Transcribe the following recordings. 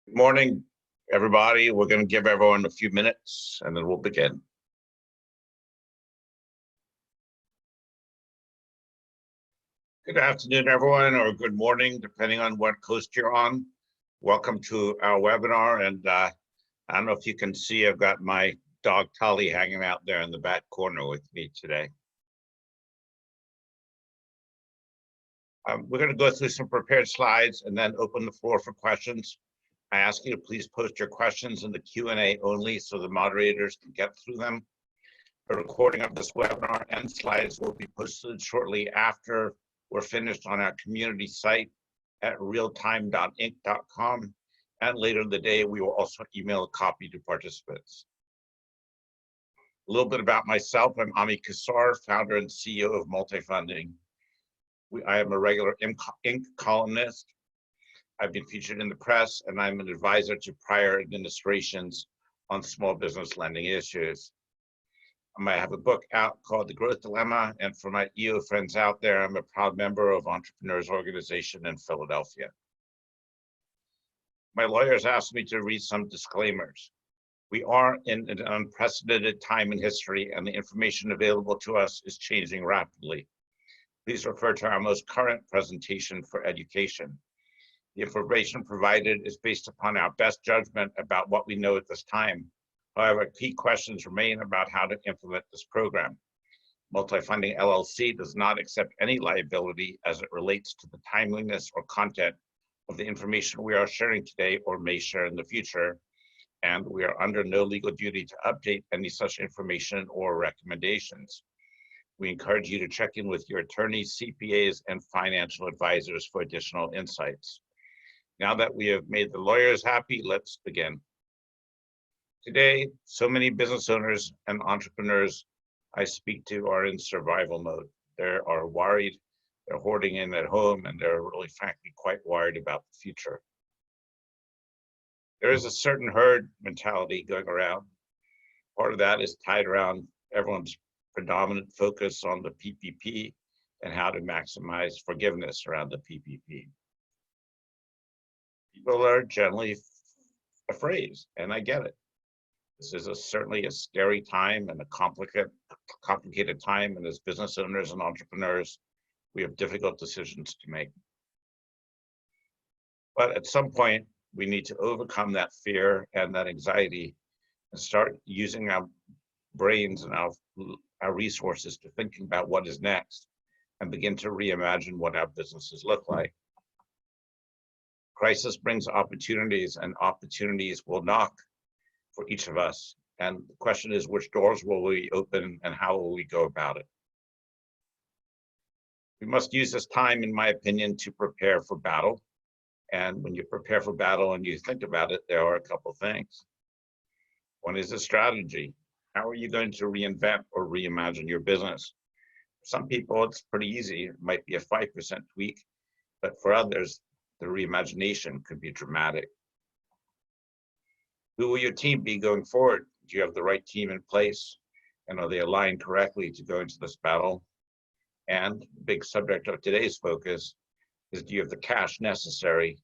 Good morning, everybody. We're going to give everyone a few minutes and then we'll begin. Good afternoon, everyone, or good morning, depending on what coast you're on. Welcome to our webinar. And I don't know if you can see, I've got my dog Tolly hanging out there in the back corner with me today. We're going to go through some prepared slides and then open the floor for questions. I ask you to please post your questions in the Q&A only so the moderators can get through them. A recording of this webinar and slides will be posted shortly after we're finished on our community site at realtime.inc.com. And later in the day, we will also email a copy to participants. A little bit about myself. I'm Kassar, founder and CEO of MultiFunding. I am a regular Inc. columnist. I've been featured in the press, and I'm an advisor to prior administrations on small business lending issues. I have a book out called The Growth Dilemma, and for my EO friends out there, I'm a proud member of Entrepreneurs Organization in Philadelphia. My lawyers asked me to read some disclaimers. We are in an unprecedented time in history, and the information available to us is changing rapidly. Please refer to our most current presentation for education. The information provided is based upon our best judgment about what we know at this time. However, key questions remain about how to implement this program. MultiFunding LLC does not accept any liability as it relates to the timeliness or content of the information we are sharing today or may share in the future, and we are under no legal duty to update any such information or recommendations. We encourage you to check in with your attorneys, CPAs, and financial advisors for additional insights. Now that we have made the lawyers happy, let's begin. Today, so many business owners and entrepreneurs I speak to are in survival mode. They are worried, they're hoarding in at home, and they're really frankly quite worried about the future. There is a certain herd mentality going around. Part of that is tied around everyone's predominant focus on the PPP and how to maximize forgiveness around the PPP. People are generally afraid, and I get it. This is certainly a scary time and a complicated time, and as business owners and entrepreneurs, we have difficult decisions to make. But at some point, we need to overcome that fear and that anxiety and start using our brains and our resources to thinking about what is next and begin to reimagine what our businesses look like. Crisis brings opportunities, and opportunities will knock for each of us. And the question is, which doors will we open and how will we go about it? We must use this time, in my opinion, to prepare for battle. And when you prepare for battle and you think about it, there are a couple things. One is a strategy. How are you going to reinvent or reimagine your business? For some people, it's pretty easy. It might be a 5% tweak, but for others, the reimagination could be dramatic. Who will your team be going forward? Do you have the right team in place? And are they aligned correctly to go into this battle? And the big subject of today's focus is, do you have the cash necessary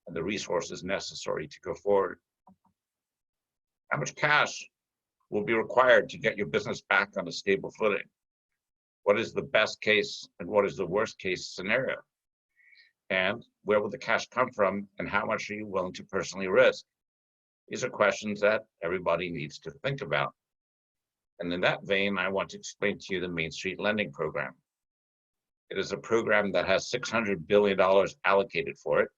and the resources necessary to go forward? How much cash will be required to get your business back on a stable footing? What is the best case and what is the worst case scenario? And where will the cash come from, and how much are you willing to personally risk? These are questions that everybody needs to think about. And in that vein, I want to explain to you the Main Street Lending Program. It is a program that has $600 billion allocated for it.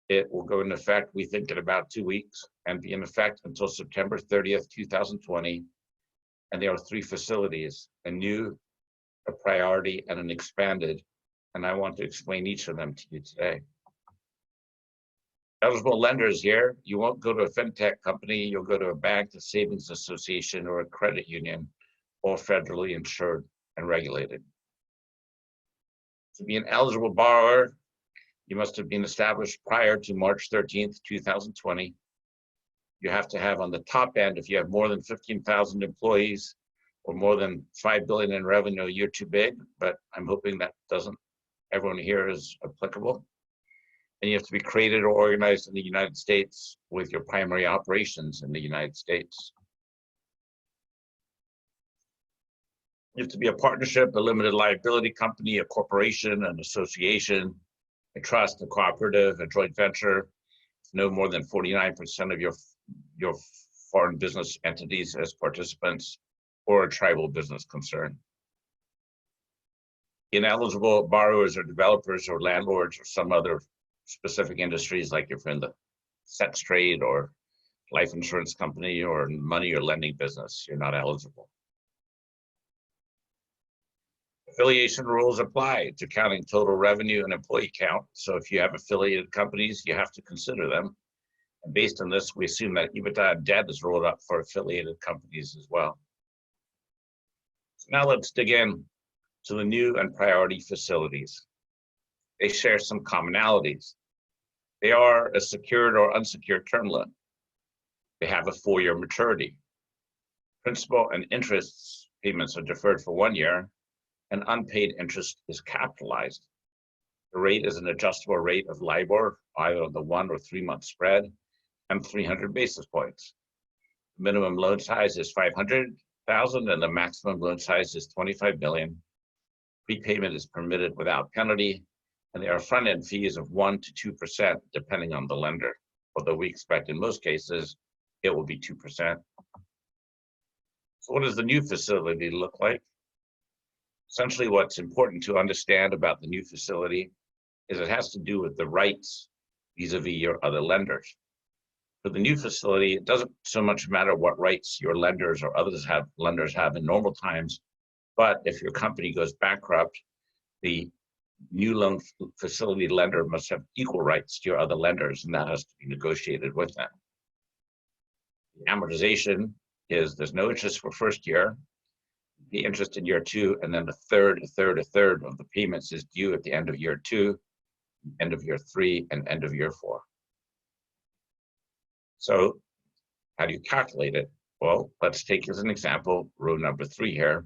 It will go into effect, we think, in about 2 weeks and be in effect until September 30th, 2020. And there are 3 facilities, a new, a priority, and an expanded. And I want to explain each of them to you today. Eligible lenders here, you won't go to a fintech company, you'll go to a bank, a savings association, or a credit union, all federally insured and regulated. To be an eligible borrower, you must have been established prior to March 13th, 2020. You have to have on the top end, if you have more than 15,000 employees or more than $5 billion in revenue, you're too big, but I'm hoping that everyone here is applicable. and you have to be created or organized in the United States with your primary operations in the United States. You have to be a partnership, a limited liability company, a corporation, an association, a trust, a cooperative, a joint venture, no more than 49% of your foreign business entities as participants, or a tribal business concern. Ineligible borrowers or developers or landlords or some other specific industries, like if you're in the sex trade or life insurance company or money or lending business, you're not eligible. Affiliation rules apply to counting total revenue and employee count. So if you have affiliated companies, you have to consider them. And based on this, we assume that EBITDA and debt is rolled up for affiliated companies as well. So now let's dig in to the new and priority facilities. They share some commonalities. They are a secured or unsecured term loan. They have a 4-year maturity. Principal and interest payments are deferred for 1 year, and unpaid interest is capitalized. The rate is an adjustable rate of LIBOR, either the 1 or 3 month spread, and 300 basis points. The minimum loan size is $500,000 and the maximum loan size is $25 million. Prepayment is permitted without penalty, and there are front-end fees of 1% to 2% depending on the lender, although we expect in most cases it will be 2%. So what does the new facility look like? Essentially, what's important to understand about the new facility is it has to do with the rights vis-a-vis your other lenders. For the new facility, it doesn't so much matter what rights your lenders or lenders have in normal times, but if your company goes bankrupt, the new loan facility lender must have equal rights to your other lenders, and that has to be negotiated with them. The amortization is there's no interest for first year, the interest in year 2, and then a third of the payments is due at the end of year 2, end of year 3, and end of year 4. So how do you calculate it? Well, let's take as an example, row number 3 here.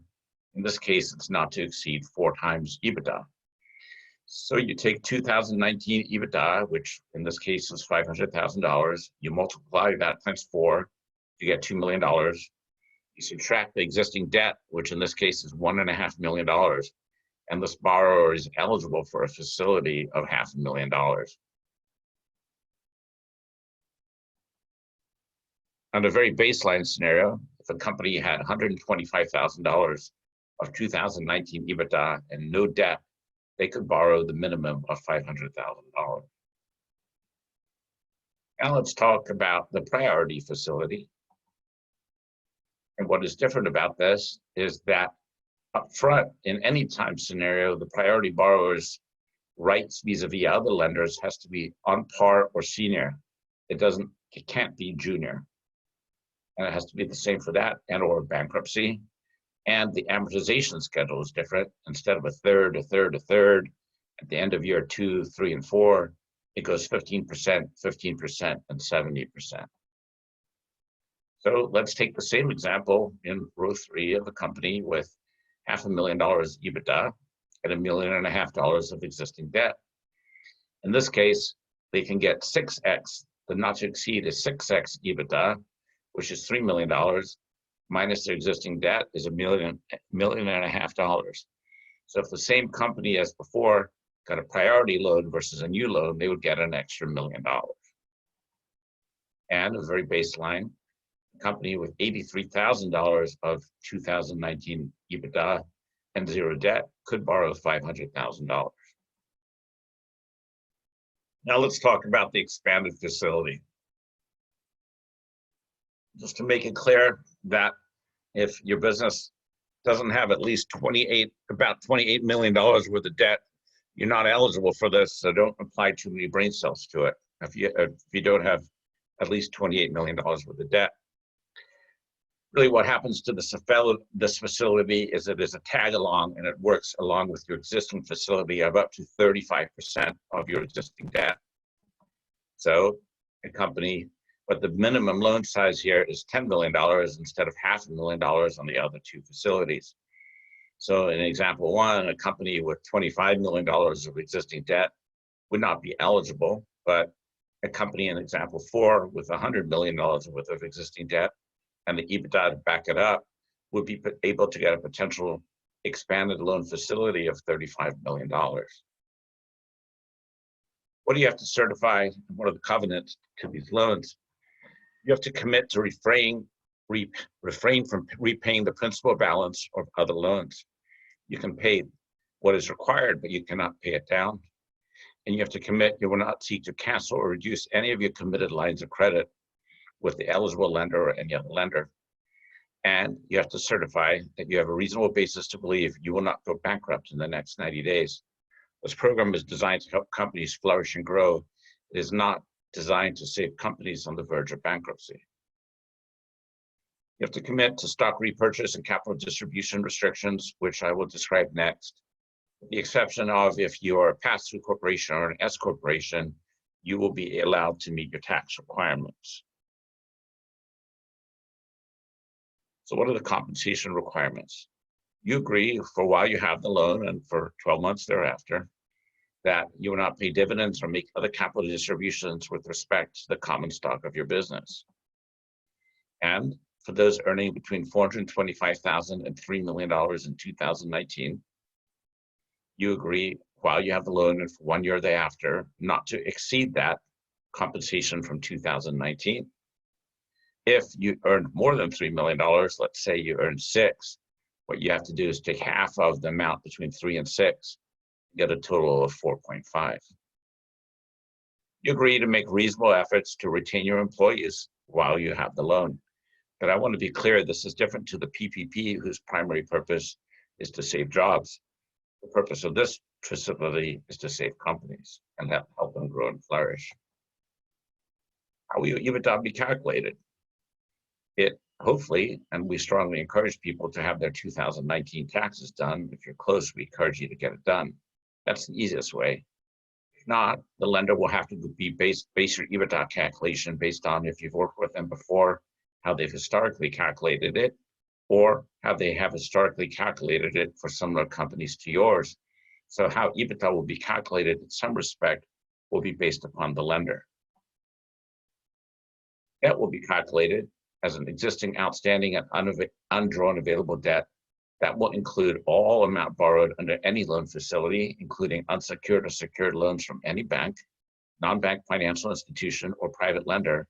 In this case, it's not to exceed 4 times EBITDA. So you take 2019 EBITDA, which in this case is $500,000. You multiply that times 4, you get $2 million. You subtract the existing debt, which in this case is $1.5 million. And this borrower is eligible for a facility of $500,000. On a very baseline scenario, if a company had $125,000 of 2019 EBITDA and no debt, they could borrow the minimum of $500,000. Now let's talk about the priority facility. And what is different about this is that up front, in any time scenario, the priority borrower's rights vis-a-vis other lenders has to be on par or senior. It can't be junior. And it has to be the same for that and or bankruptcy. And the amortization schedule is different. Instead of a third, at the end of year 2, 3, and 4, it goes 15%, 15%, and 70%. So let's take the same example in row 3 of a company with $500,000 EBITDA and $1.5 million of existing debt. In this case, they can get 6x, the not to exceed is 6x EBITDA, which is $3 million, minus their existing debt is $1.5 million. So if the same company as before got a priority loan versus a new loan, they would get an extra $1 million. And a very baseline, a company with $83,000 of 2019 EBITDA and 0 debt could borrow $500,000. Now let's talk about the expanded facility. Just to make it clear that if your business doesn't have at least about $28 million worth of debt, you're not eligible for this, so don't apply too many brain cells to it if you don't have at least $28 million worth of debt. Really what happens to this facility is it is a tag along, and it works along with your existing facility of up to 35% of your existing debt. So a company, but the minimum loan size here is $10 million instead of $500,000 on the other 2 facilities. So in example 1, a company with $25 million of existing debt would not be eligible, but a company in example 4 with $100 million worth of existing debt and the EBITDA to back it up would be able to get a potential expanded loan facility of $35 million. What do you have to certify? What are the covenants to these loans? You have to commit to refrain from repaying the principal balance of other loans. You can pay what is required, but you cannot pay it down. And you have to commit you will not seek to cancel or reduce any of your committed lines of credit with the eligible lender or any other lender. And you have to certify that you have a reasonable basis to believe you will not go bankrupt in the next 90 days. This program is designed to help companies flourish and grow. It is not designed to save companies on the verge of bankruptcy. You have to commit to stock repurchase and capital distribution restrictions, which I will describe next. With the exception of if you are a pass-through corporation or an S corporation, you will be allowed to meet your tax requirements. So what are the compensation requirements? You agree for while you have the loan and for 12 months thereafter that you will not pay dividends or make other capital distributions with respect to the common stock of your business. And for those earning between $425,000 and $3 million in 2019, you agree while you have the loan and for 1 year thereafter not to exceed that compensation from 2019. If you earned more than $3 million, let's say you earned 6, what you have to do is take half of the amount between 3 and 6, get a total of 4.5. You agree to make reasonable efforts to retain your employees while you have the loan. But I want to be clear, this is different to the PPP, whose primary purpose is to save jobs. The purpose of this facility is to save companies and help them grow and flourish. How will your EBITDA be calculated? It hopefully, and we strongly encourage people to have their 2019 taxes done. If you're close, we encourage you to get it done. That's the easiest way. If not, the lender will have to base your EBITDA calculation based on if you've worked with them before, how they've historically calculated it, or how they have historically calculated it for similar companies to yours. So how EBITDA will be calculated in some respect will be based upon the lender. Debt will be calculated as an existing outstanding and undrawn available debt that will include all amount borrowed under any loan facility, including unsecured or secured loans from any bank, non-bank financial institution, or private lender,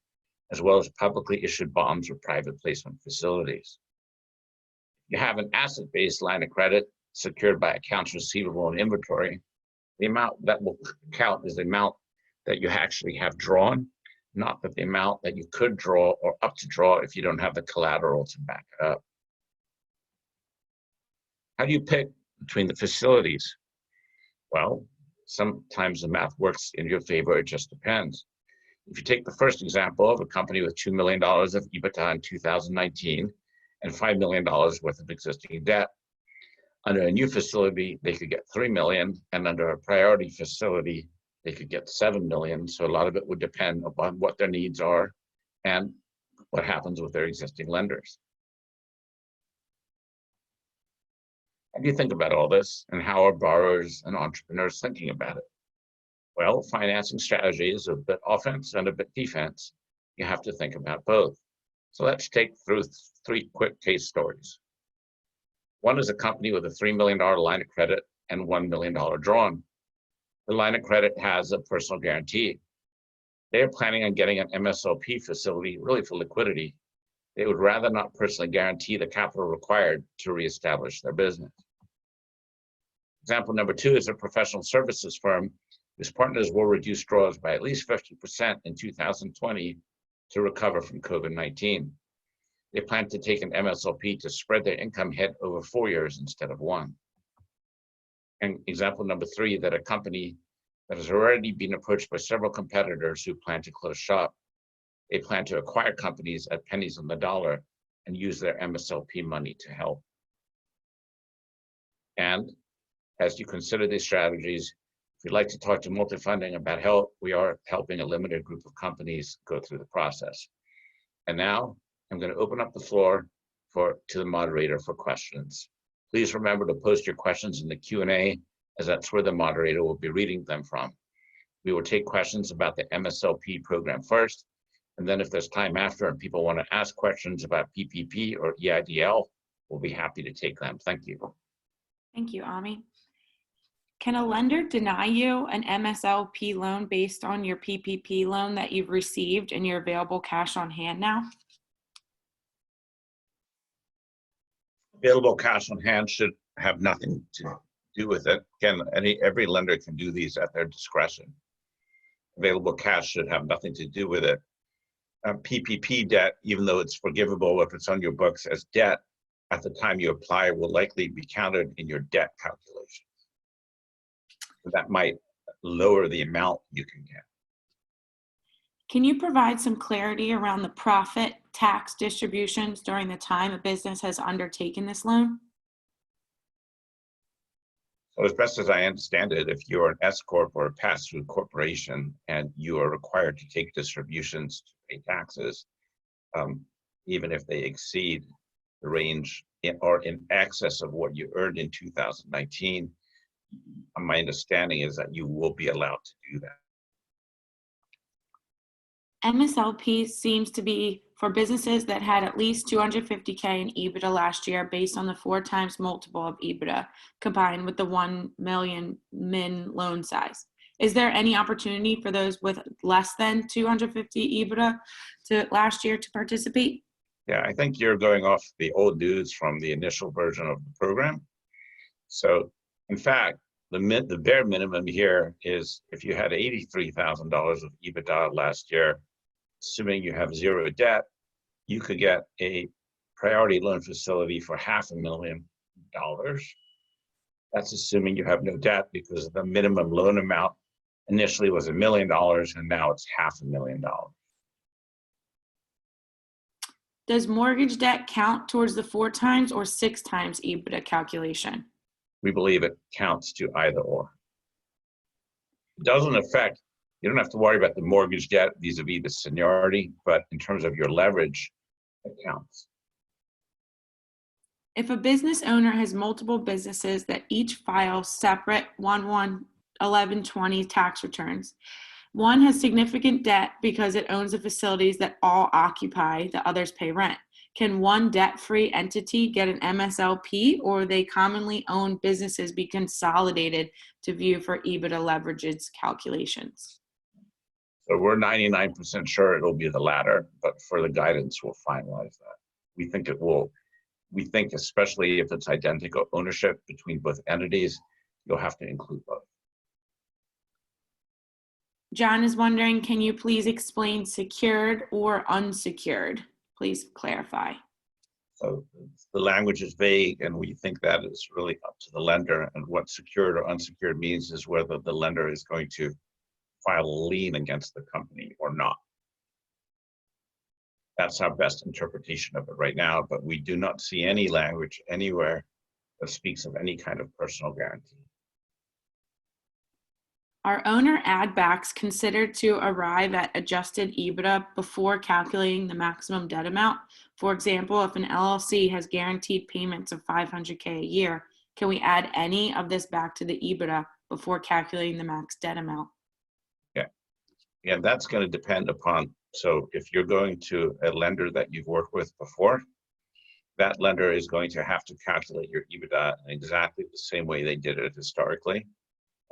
as well as publicly issued bonds or private placement facilities. You have an asset-based line of credit secured by accounts receivable and inventory. The amount that will count is the amount that you actually have drawn, not the amount that you could draw or up to draw if you don't have the collateral to back it up. How do you pick between the facilities? Well, sometimes the math works in your favor, it just depends. If you take the first example of a company with $2 million of EBITDA in 2019 and $5 million worth of existing debt, under a new facility, they could get $3 million, and under a priority facility, they could get $7 million. So a lot of it would depend upon what their needs are and what happens with their existing lenders. How do you think about all this, and how are borrowers and entrepreneurs thinking about it? Well, financing strategies are a bit offense and a bit defense. You have to think about both. So let's take through 3 quick case stories. One is a company with a $3 million line of credit and $1 million drawn. The line of credit has a personal guarantee. They are planning on getting an MSLP facility really for liquidity. They would rather not personally guarantee the capital required to reestablish their business. Example number 2 is a professional services firm whose partners will reduce draws by at least 50% in 2020 to recover from COVID-19. They plan to take an MSLP to spread their income hit over 4 years instead of 1. And example number 3, that a company that has already been approached by several competitors who plan to close shop. They plan to acquire companies at pennies on the dollar and use their MSLP money to help. And as you consider these strategies, if you'd like to talk to MultiFunding about help, we are helping a limited group of companies go through the process. And now I'm going to open up the floor to the moderator for questions. Please remember to post your questions in the Q&A, as that's where the moderator will be reading them from. We will take questions about the MSLP program first, and then if there's time after and people want to ask questions about PPP or EIDL, we'll be happy to take them. Thank you. Thank you, Ami. Can a lender deny you an MSLP loan based on your PPP loan that you've received and your available cash on hand now? Available cash on hand should have nothing to do with it. Again, every lender can do these at their discretion. Available cash should have nothing to do with it. PPP debt, even though it's forgivable if it's on your books as debt, at the time you apply will likely be counted in your debt calculation. So that might lower the amount you can get. Can you provide some clarity around the profit tax distributions during the time a business has undertaken this loan? So as best as I understand it, if you're an S Corp or a pass-through corporation and you are required to take distributions to pay taxes, even if they exceed the range or in excess of what you earned in 2019, my understanding is that you will be allowed to do that. MSLP seems to be for businesses that had at least 250K in EBITDA last year based on the 4 times multiple of EBITDA combined with the 1 million min loan size. Is there any opportunity for those with less than 250 EBITDA to last year to participate? Yeah, I think you're going off the old news from the initial version of the program. So in fact, the bare minimum here is if you had $83,000 of EBITDA last year, assuming you have 0 debt, you could get a priority loan facility for $500,000. That's assuming you have no debt because the minimum loan amount initially was $1 million and now it's $500,000. Does mortgage debt count towards the 4 times or 6 times EBITDA calculation? We believe it counts to either or. It doesn't affect, you don't have to worry about the mortgage debt vis-a-vis the seniority, but in terms of your leverage, it counts. If a business owner has multiple businesses that each file separate 1/1/11/20 tax returns, one has significant debt because it owns the facilities that all occupy, the others pay rent. Can one debt-free entity get an MSLP, or they commonly owned businesses be consolidated to view for EBITDA leverages calculations? So we're 99% sure it'll be the latter, but for the guidance, we'll finalize that. We think it will. We think especially if it's identical ownership between both entities, you'll have to include both. John is wondering, can you please explain secured or unsecured? Please clarify. So the language is vague, and we think that is really up to the lender. And what secured or unsecured means is whether the lender is going to file a lien against the company or not. That's our best interpretation of it right now, but we do not see any language anywhere that speaks of any kind of personal guarantee. Are owner addbacks considered to arrive at adjusted EBITDA before calculating the maximum debt amount? For example, if an LLC has guaranteed payments of $500K a year, can we add any of this back to the EBITDA before calculating the max debt amount? Yeah, that's going to depend upon, so if you're going to a lender that you've worked with before, that lender is going to have to calculate your EBITDA in exactly the same way they did it historically.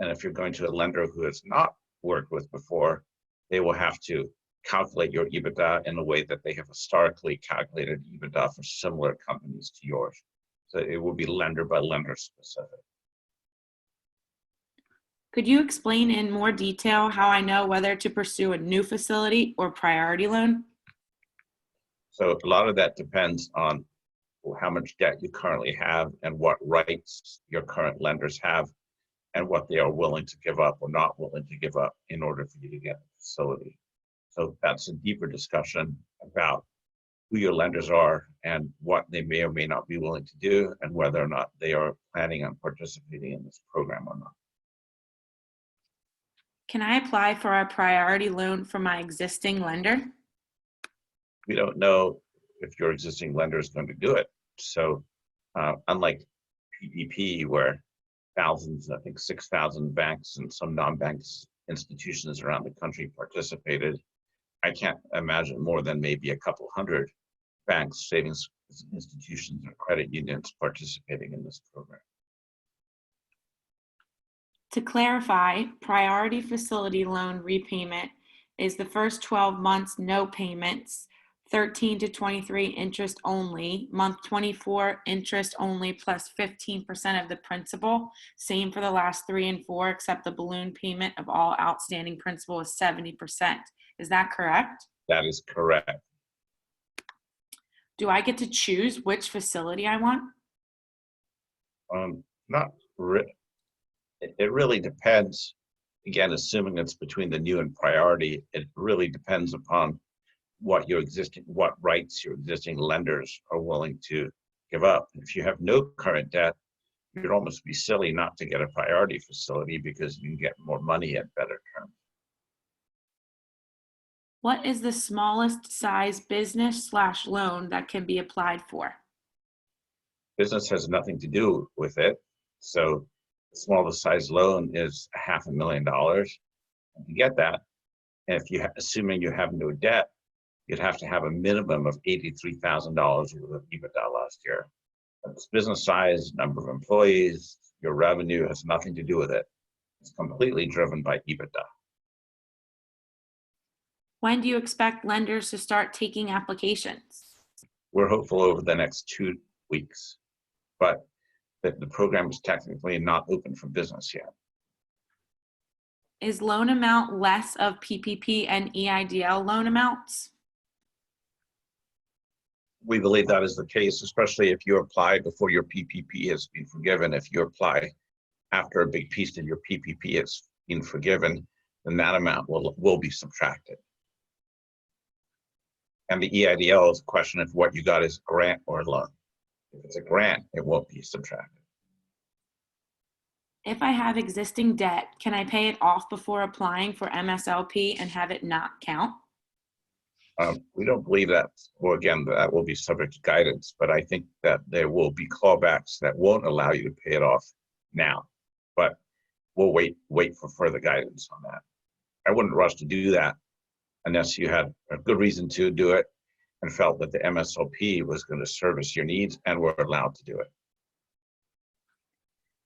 And if you're going to a lender who has not worked with before, they will have to calculate your EBITDA in a way that they have historically calculated EBITDA for similar companies to yours. So it will be lender by lender specific. Could you explain in more detail how I know whether to pursue a new facility or priority loan? So a lot of that depends on how much debt you currently have and what rights your current lenders have and what they are willing to give up or not willing to give up in order for you to get a facility. So that's a deeper discussion about who your lenders are and what they may or may not be willing to do and whether or not they are planning on participating in this program or not. Can I apply for a priority loan from my existing lender? We don't know if your existing lender is going to do it. So unlike PPP, where thousands, I think 6,000 banks and some non-banks institutions around the country participated. I can't imagine more than maybe a couple hundred banks, savings institutions, or credit unions participating in this program. To clarify, priority facility loan repayment is the first 12 months, no payments, 13 to 23 interest only, month 24 interest only plus 15% of the principal. Same for the last 3 and 4, except the balloon payment of all outstanding principal is 70%. Is that correct? That is correct. Do I get to choose which facility I want? Not really. It really depends. Again, assuming it's between the new and priority, it really depends upon what rights your existing lenders are willing to give up. If you have no current debt, you'd almost be silly not to get a priority facility because you can get more money at better terms. What is the smallest size business/loan that can be applied for? Business has nothing to do with it. So the smallest size loan is $500,000. And to get that, and if assuming you have no debt, you'd have to have a minimum of $83,000 worth of EBITDA last year. It's business size, number of employees, your revenue has nothing to do with it. It's completely driven by EBITDA. When do you expect lenders to start taking applications? We're hopeful over the next 2 weeks, but the program is technically not open for business yet. Is loan amount less of PPP and EIDL loan amounts? We believe that is the case, especially if you apply before your PPP has been forgiven. If you apply after a big piece of your PPP has been forgiven, then that amount will be subtracted. And the EIDL is a question of what you got is a grant or a loan. If it's a grant, it won't be subtracted. If I have existing debt, can I pay it off before applying for MSLP and have it not count? We don't believe that. Well, again, that will be subject to guidance, but I think that there will be clawbacks that won't allow you to pay it off now. But we'll wait for further guidance on that. I wouldn't rush to do that unless you had a good reason to do it and felt that the MSLP was going to service your needs and were allowed to do it.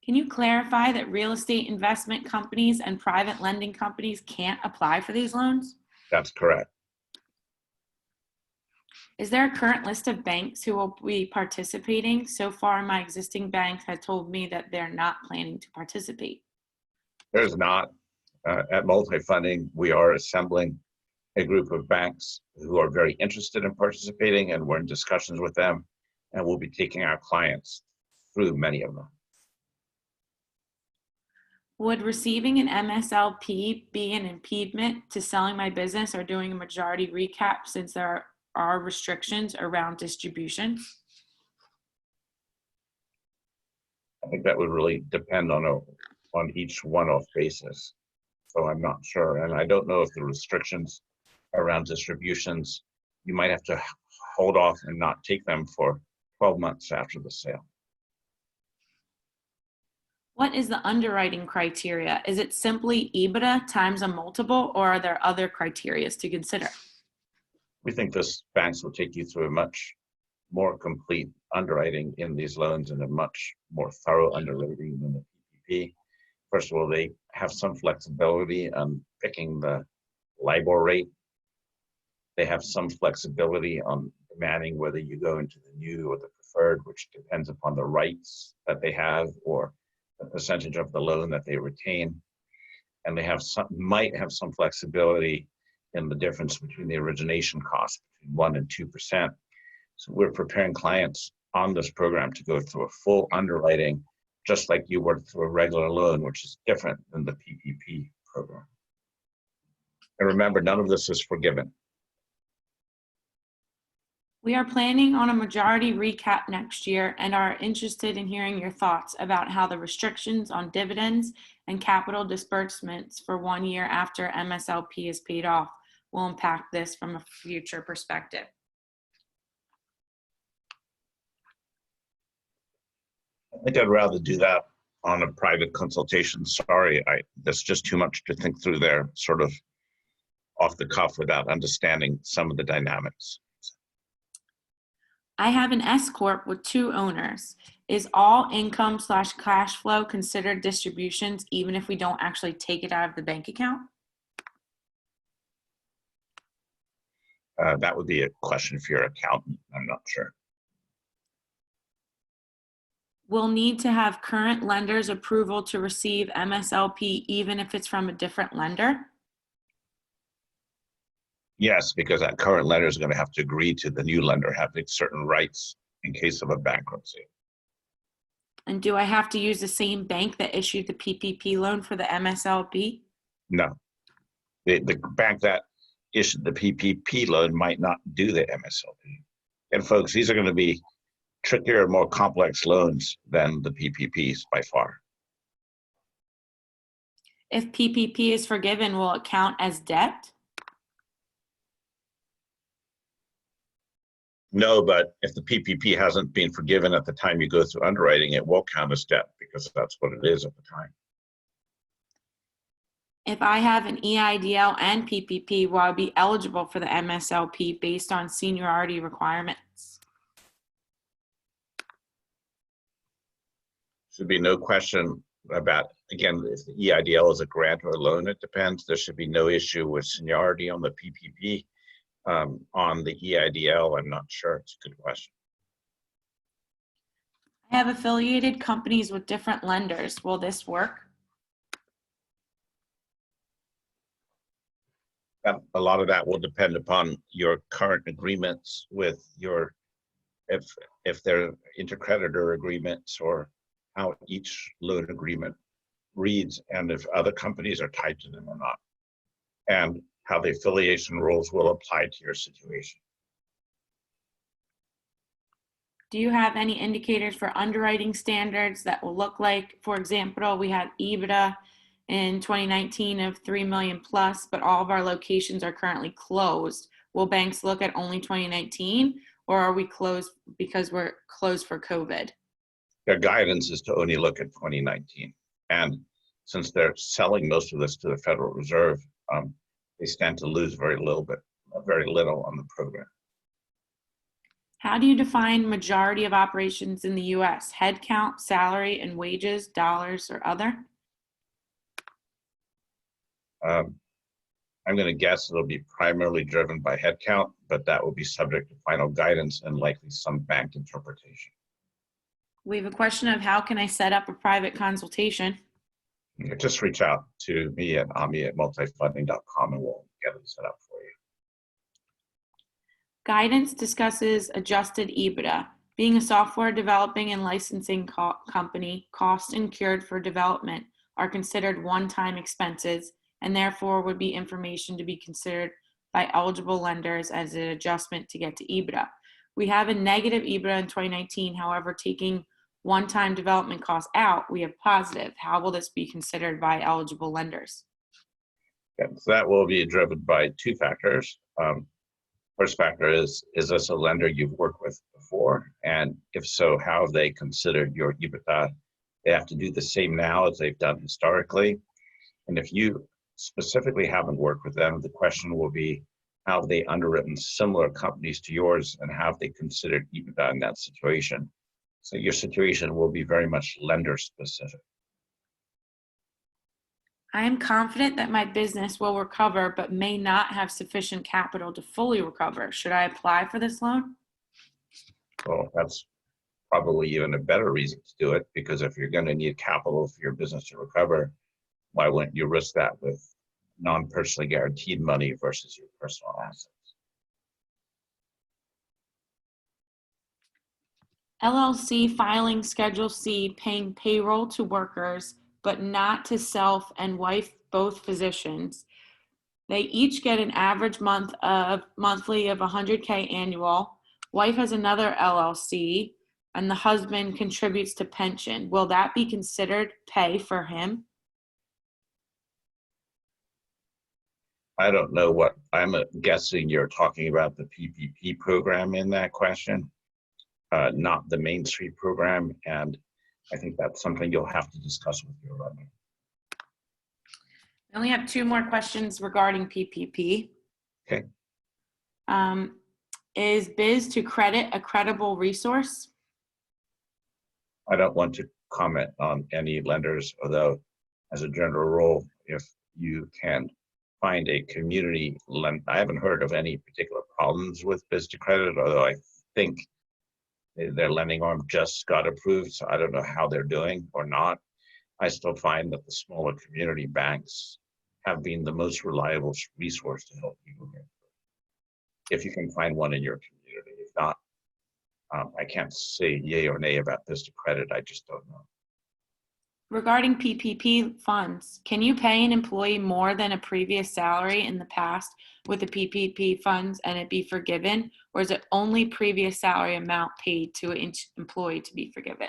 Can you clarify that real estate investment companies and private lending companies can't apply for these loans? That's correct. Is there a current list of banks who will be participating? So far, my existing banks have told me that they're not planning to participate. There's not. At MultiFunding, we are assembling a group of banks who are very interested in participating, and we're in discussions with them, and we'll be taking our clients through many of them. Would receiving an MSLP be an impediment to selling my business or doing a majority recap since there are restrictions around distribution? I think that would really depend on each one-off basis. So I'm not sure. And I don't know if the restrictions around distributions, you might have to hold off and not take them for 12 months after the sale. What is the underwriting criteria? Is it simply EBITDA times a multiple, or are there other criteria to consider? We think this banks will take you through a much more complete underwriting in these loans and a much more thorough underwriting than the PPP. First of all, they have some flexibility on picking the LIBOR rate. They have some flexibility on demanding whether you go into the new or the preferred, which depends upon the rights that they have or the percentage of the loan that they retain. And they might have some flexibility in the difference between the origination cost between 1% and 2%. So we're preparing clients on this program to go through a full underwriting, just like you would through a regular loan, which is different than the PPP program. And remember, none of this is forgiven. We are planning on a majority recap next year and are interested in hearing your thoughts about how the restrictions on dividends and capital disbursements for 1 year after MSLP is paid off will impact this from a future perspective. I think I'd rather do that on a private consultation, sorry, there's just too much to think through there, sort of off the cuff without understanding some of the dynamics. I have an S Corp with 2 owners. Is all income / cash flow considered distributions even if we don't actually take it out of the bank account? That would be a question for your accountant. I'm not sure. We'll need to have current lender's approval to receive MSLP even if it's from a different lender? Yes, because that current lender is going to have to agree to the new lender having certain rights in case of a bankruptcy. And do I have to use the same bank that issued the PPP loan for the MSLP? No. The bank that issued the PPP loan might not do the MSLP. And folks, these are going to be trickier, more complex loans than the PPPs by far. If PPP is forgiven, will it count as debt? No, but if the PPP hasn't been forgiven at the time you go through underwriting, it will count as debt because that's what it is at the time. If I have an EIDL and PPP, will I be eligible for the MSLP based on seniority requirements? Should be no question about, again, if the EIDL is a grant or a loan, it depends. There should be no issue with seniority on the PPP. On the EIDL, I'm not sure. It's a good question. I have affiliated companies with different lenders. Will this work? A lot of that will depend upon your current agreements with your, if they're intercreditor agreements or how each loan agreement reads and if other companies are tied to them or not, and how the affiliation rules will apply to your situation. Do you have any indicators for underwriting standards that will look like, for example, we had EBITDA in 2019 of 3 million plus, but all of our locations are currently closed. Will banks look at only 2019 or are we closed because we're closed for COVID? Their guidance is to only look at 2019. And since they're selling most of this to the Federal Reserve, they stand to lose very little on the program. How do you define majority of operations in the US? Headcount, salary and wages, dollars, or other? I'm going to guess it'll be primarily driven by headcount, but that will be subject to final guidance and likely some bank interpretation. We have a question of how can I set up a private consultation? Just reach out to me at ami@multifunding.com and we'll get it set up for you. Guidance discusses adjusted EBITDA. Being a software developing and licensing company, costs incurred for development are considered one-time expenses and therefore would be information to be considered by eligible lenders as an adjustment to get to EBITDA. We have a negative EBITDA in 2019, however, taking one-time development costs out, we have positive. How will this be considered by eligible lenders? Yeah, so that will be driven by 2 factors. First factor is this a lender you've worked with before? And if so, how have they considered your EBITDA? They have to do the same now as they've done historically. And if you specifically haven't worked with them, the question will be, how have they underwritten similar companies to yours and have they considered EBITDA in that situation? So your situation will be very much lender specific. I am confident that my business will recover, but may not have sufficient capital to fully recover. Should I apply for this loan? Well, that's probably even a better reason to do it, because if you're going to need capital for your business to recover, why wouldn't you risk that with non-personally guaranteed money versus your personal assets? LLC filing Schedule C, paying payroll to workers, but not to self and wife, both physicians. They each get an average monthly of 100K annual. Wife has another LLC, and the husband contributes to pension. Will that be considered pay for him? I don't know what, I'm guessing you're talking about the PPP program in that question, not the Main Street program. And I think that's something you'll have to discuss with your lender. I only have 2 more questions regarding PPP. Okay. Is Biz to Credit a credible resource? I don't want to comment on any lenders, although as a general rule, if you can find a community lend, I haven't heard of any particular problems with Biz to Credit, although I think their lending arm just got approved, so I don't know how they're doing or not. I still find that the smaller community banks have been the most reliable resource to help people get through. If you can find one in your community. If not, I can't say yay or nay about Biz to Credit. I just don't know. Regarding PPP funds, can you pay an employee more than a previous salary in the past with the PPP funds and it be forgiven? Or is it only previous salary amount paid to an employee to be forgiven?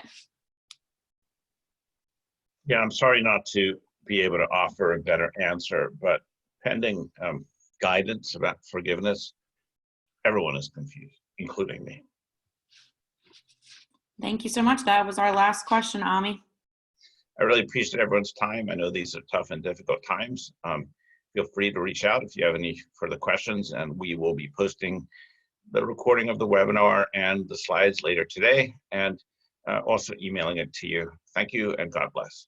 Yeah, I'm sorry not to be able to offer a better answer, but pending guidance about forgiveness, everyone is confused, including me. Thank you so much. That was our last question, Ami. I really appreciate everyone's time. I know these are tough and difficult times. Feel free to reach out if you have any further questions, and we will be posting the recording of the webinar and the slides later today, and also emailing it to you. Thank you, and God bless.